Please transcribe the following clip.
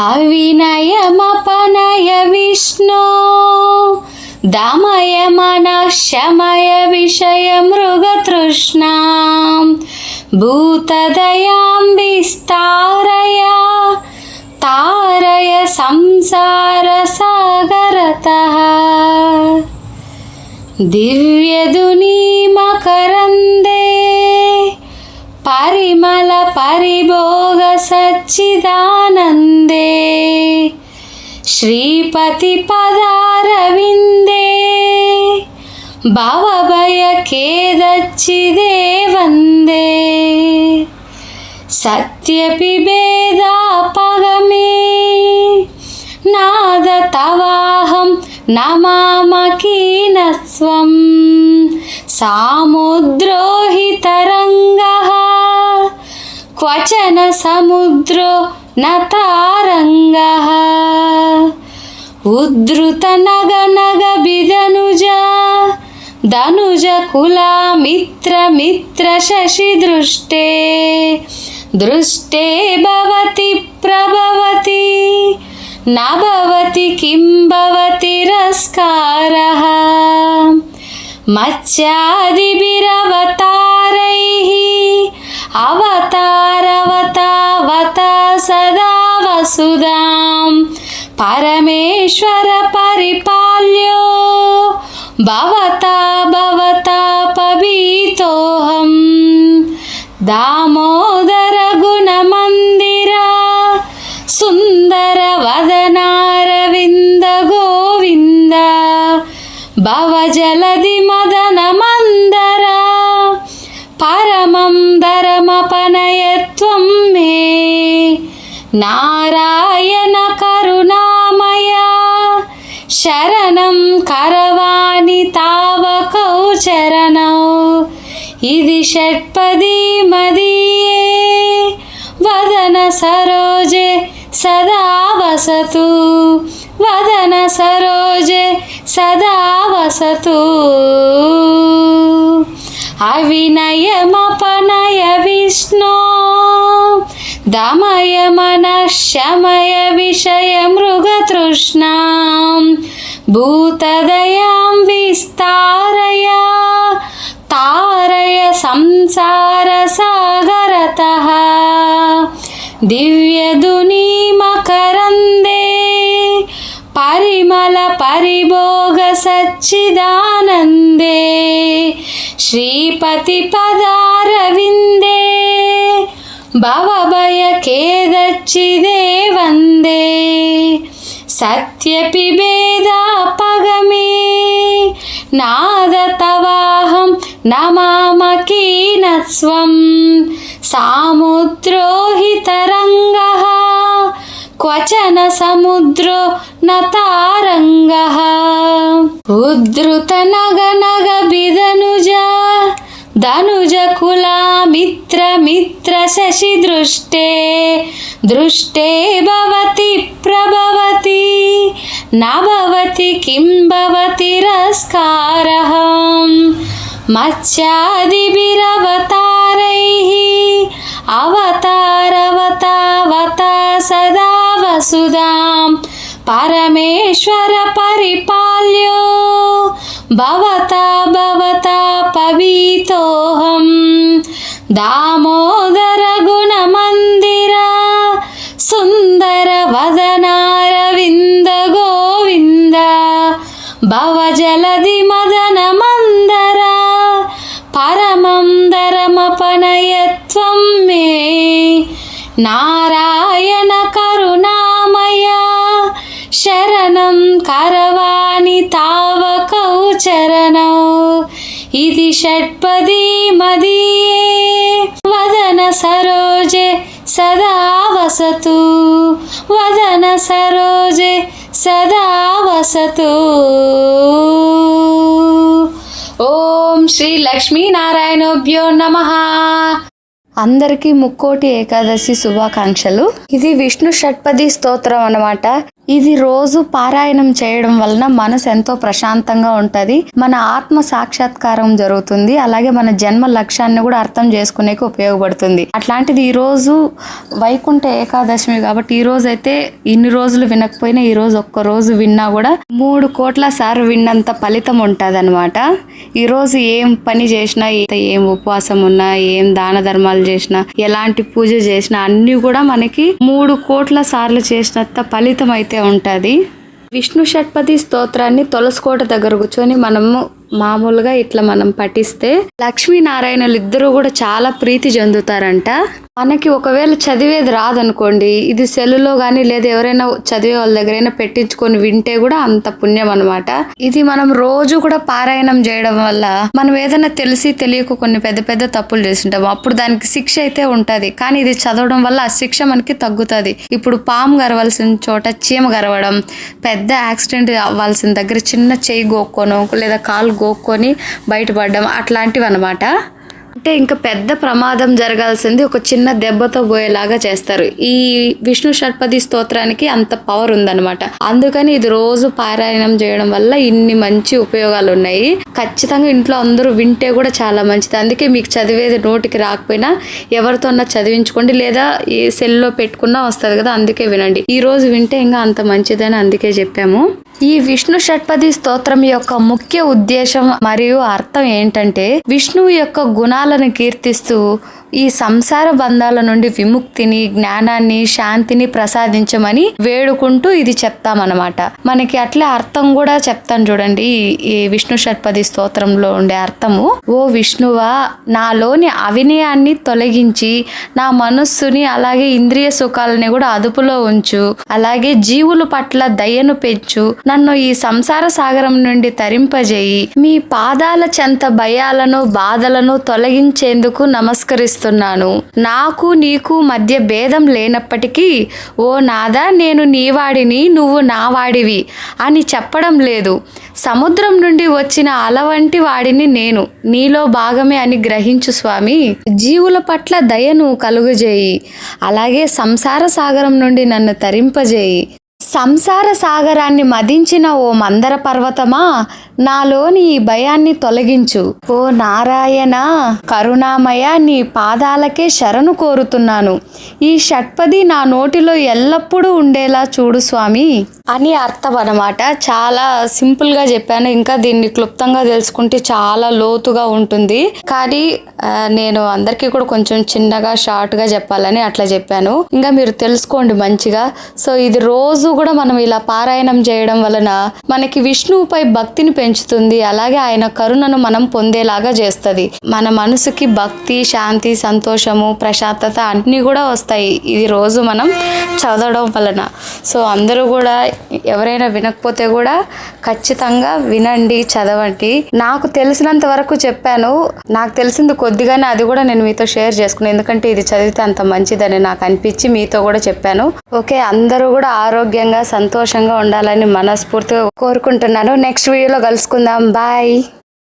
అవినయమపనయ విష్ణో దమయ మనఃశమయ విషయ మృగతృష్ణాం భూతదయాం విస్తారయ తారయ సంసార సాగరతః దివ్యదునీ మకరందే పరిమళ పరిభోగ సచ్చిదానందే శ్రీపతి పదారవిందే భవభయఖేదచ్చిదే వందే సత్యపిబేదాపగమే నాద తవాహం నమామకీనస్వం సాముద్రో హి తరంగః క్వచన సముద్రో న తారంగః ఉద్ధృత నగ నగ బిదనుజ ధనుజ కులా మిత్ర మిత్ర శశి దృష్టే దృష్టే భవతి ప్రభవతి నభవతి కిం భవతి రస్కారః మత్స్యాదిభిరవతారైః అవతారవతావత సదా వసుదాం పరమేశ్వర పరిపాల్యో భవతా భవతా పవితోహం దామోదర గుణమందిర సుందర వదనారవింద గోవింద భవజలధి మదన మందర పరమం ధరమపనయత్వం మే నారాయణ కరుణామయ శరణం కరవాణి తావకౌ చరణౌ ఇది షట్పదీ మదీయే వదన సరోజే సదా వసతు వదన సరోజే సదా వసతు అవినయమపనయ విష్ణో దమయ మనఃశమయ విషయ మృగతృష్ణాం భూతదయాం విస్తారయ తారయ సంసార సాగరతః దివ్యదునీ మకరందే పరిమళ పరిభోగ సచ్చిదానందే శ్రీపతి పదారవిందే భవభయఖేదచ్చిదే వందే సత్యపిబేదాపగమే నాద తవాహం నమామకీనస్వం సాముద్రో హి తరంగః క్వచన సముద్రో న తారంగః ఉద్ధృత నగ నగ బిదనుజ ధనుజ కులా మిత్ర మిత్ర శశి దృష్టే దృష్టే భవతి ప్రభవతి నభవతి కిం భవతి రస్కారః మత్స్యాదిభిరవతారైః అవతారవతావత సదా వసుదాం పరమేశ్వర పరిపాల్యో భవతా భవతా పవితోహం దామోదర గుణమందిర సుందర వదనారవింద గోవింద భవజలధి మదన మందర పరమం ధరమపనయత్వం మే నారాయణ కరుణామయ శరణం కరవాణి తావకౌ చరణౌ ఇది షట్పదీ మదీయే వదన సరోజే సదా వసతు వదన సరోజే సదా వసతు. ఓం శ్రీ లక్ష్మీనారాయణోభ్యో నమః. అందరికీ ముక్కోటి ఏకాదశి శుభాకాంక్షలు. ఇది విష్ణు షట్పది స్తోత్రం అన్నమాట. ఇది రోజు పారాయణం చేయడం వలన మనసు ఎంతో ప్రశాంతంగా ఉంటది, మన ఆత్మ సాక్షాత్కారం జరుగుతుంది, అలాగే మన జన్మ లక్ష్యాన్ని కూడా అర్థం చేసుకునేకి ఉపయోగపడుతుంది. అట్లాంటిది ఈ రోజు వైకుంఠ ఏకాదశమి కాబట్టి ఈ రోజు అయితే ఇన్ని రోజులు వినకపోయినా ఈ రోజు ఒక్క రోజు విన్నా కూడా 3 కోట్ల సార్లు విన్నంత ఫలితం ఉంటుంది అనమాట. ఈ రోజు ఏం పని చేసినా, ఏం ఉపవాసం ఉన్నా, ఏం దాన ధర్మాలు చేసినా, ఎలాంటి పూజ చేసినా అన్ని కూడా మనకి 3 కోట్ల సార్లు చేసినంత ఫలితం అయితే ఉంటుంది. విష్ణు షట్పది స్తోత్రాన్ని తులసికోట దగ్గర కూర్చొని మనము మామూలుగా ఇట్లా మనం పఠిస్తే లక్ష్మీనారాయణలు ఇద్దరు కూడా చాలా ప్రీతి చెందుతారంట. మనకి ఒకవేళ చదివేది రాదనుకోండి, ఇది సెల్లులో కానీ లేదా ఎవరైనా చదివే వాళ్ళ దగ్గరైనా పెట్టించుకొని వింటే కూడా అంత పుణ్యం అనమాట. ఇది మనం రోజు కూడా పారాయణం చేయడం వల్ల మనం ఏదైనా తెలిసి తెలియక కొన్ని పెద్ద పెద్ద తప్పులు చేస్తుంటాం, అప్పుడు దానికి శిక్ష అయితే ఉంటది, కానీ ఇది చదవడం వల్ల ఆ శిక్ష మనకి తగ్గుతుంది. ఇప్పుడు పాము గరవలసిన చోట చీమ గరవడం, పెద్ద యాక్సిడెంట్ అవ్వాల్సిన దగ్గర చిన్న చెయ్యి గోక్కోను లేదా కాలు గోక్కొని బయటపడడం అట్లాంటివి అనమాట. అంటే ఇంకా పెద్ద ప్రమాదం జరగాల్సింది ఒక చిన్న దెబ్బతో పోయేలాగా చేస్తారు. ఈ విష్ణు షట్పది స్తోత్రానికి అంత పవర్ ఉందన్నమాట. అందుకని ఇది రోజు పారాయణం చేయడం వల్ల ఇన్ని మంచి ఉపయోగాలు ఉన్నాయి. ఖచ్చితంగా ఇంట్లో అందరూ వింటే కూడా చాలా మంచిది. అందుకే మీకు చదివేది నోటికి రాకపోయినా ఎవరితోన్నా చదివించుకోండి, లేదా ఈ సెల్లో పెట్టుకున్నా వస్తుంది కదా, అందుకే వినండి. ఈ రోజు వింటే ఇంకా అంత మంచిదని అందుకే చెప్పాము. ఈ విష్ణు షట్పది స్తోత్రం యొక్క ముఖ్య ఉద్దేశం మరియు అర్థం ఏంటంటే విష్ణువు యొక్క గుణాలను కీర్తిస్తూ ఈ సంసార బంధాల నుండి విముక్తిని, జ్ఞానాన్ని, శాంతిని ప్రసాదించమని వేడుకుంటూ ఇది చెప్తామన్నమాట. మనకి అట్లే అర్థం కూడా చెప్తాను చూడండి. ఈ విష్ణు షట్పది స్తోత్రంలో ఉండే అర్థము: ఓ విష్ణువా, నాలోని అవినయాన్ని తొలగించి నా మనస్సుని అలాగే ఇంద్రియ సుఖాలని కూడా అదుపులో ఉంచు, అలాగే జీవుల పట్ల దయను పెంచు, నన్ను ఈ సంసార సాగరం నుండి తరింపజేయి, మీ పాదాల చెంత భయాలను బాధలను తొలగించేందుకు నమస్కరిస్తున్నాను. నాకు నీకు మధ్య భేదం లేనప్పటికీ ఓ నాదా, నేను నీవాడిని, నువ్వు నావాడివి అని చెప్పడం లేదు. సముద్రం నుండి వచ్చిన అల వంటి వాడిని నేను, నీలో భాగమే అని గ్రహించు స్వామి. జీవుల పట్ల దయను కలుగజేయి, అలాగే సంసార సాగరం నుండి నన్ను తరింపజేయి. సంసార సాగరాన్ని మదించిన ఓ మందర పర్వతమా, నాలోని ఈ భయాన్ని తొలగించు. ఓ నారాయణ కరుణామయ, నీ పాదాలకే శరణు కోరుతున్నాను. ఈ షట్పది నా నోటిలో ఎల్లప్పుడూ ఉండేలా చూడు స్వామి అని అర్థం అన్నమాట. చాలా సింపుల్ గా చెప్పాను. ఇంకా దీన్ని క్లుప్తంగా తెలుసుకుంటే చాలా లోతుగా ఉంటుంది, కానీ నేను అందరికీ కూడా కొంచెం చిన్నగా షార్ట్ గా చెప్పాలని అట్లా చెప్పాను. ఇంకా మీరు తెలుసుకోండి మంచిగా. సో ఇది రోజు కూడా మనం ఇలా పారాయణం చేయడం వలన మనకి విష్ణువుపై భక్తిని పెంచుతుంది, అలాగే ఆయన కరుణను మనం పొందేలాగా చేస్తుంది. మన మనసుకి భక్తి, శాంతి, సంతోషము, ప్రశాంతత అన్నీ కూడా వస్తాయి ఇది రోజు మనం చదవడం వలన. సో అందరూ కూడా ఎవరైనా వినకపోతే కూడా ఖచ్చితంగా వినండి, చదవండి. నాకు తెలిసినంత వరకు చెప్పాను. నాకు తెలిసింది కొద్దిగానే, అది కూడా నేను మీతో షేర్ చేసుకున్నాను, ఎందుకంటే ఇది చదివితే అంత మంచిదని నాకు అనిపించి మీతో కూడా చెప్పాను. ఓకే, అందరూ కూడా ఆరోగ్యంగా సంతోషంగా ఉండాలని మనస్ఫూర్తిగా కోరుకుంటున్నాను. నెక్స్ట్ వీడియోలో కలుసుకుందాం. బాయ్.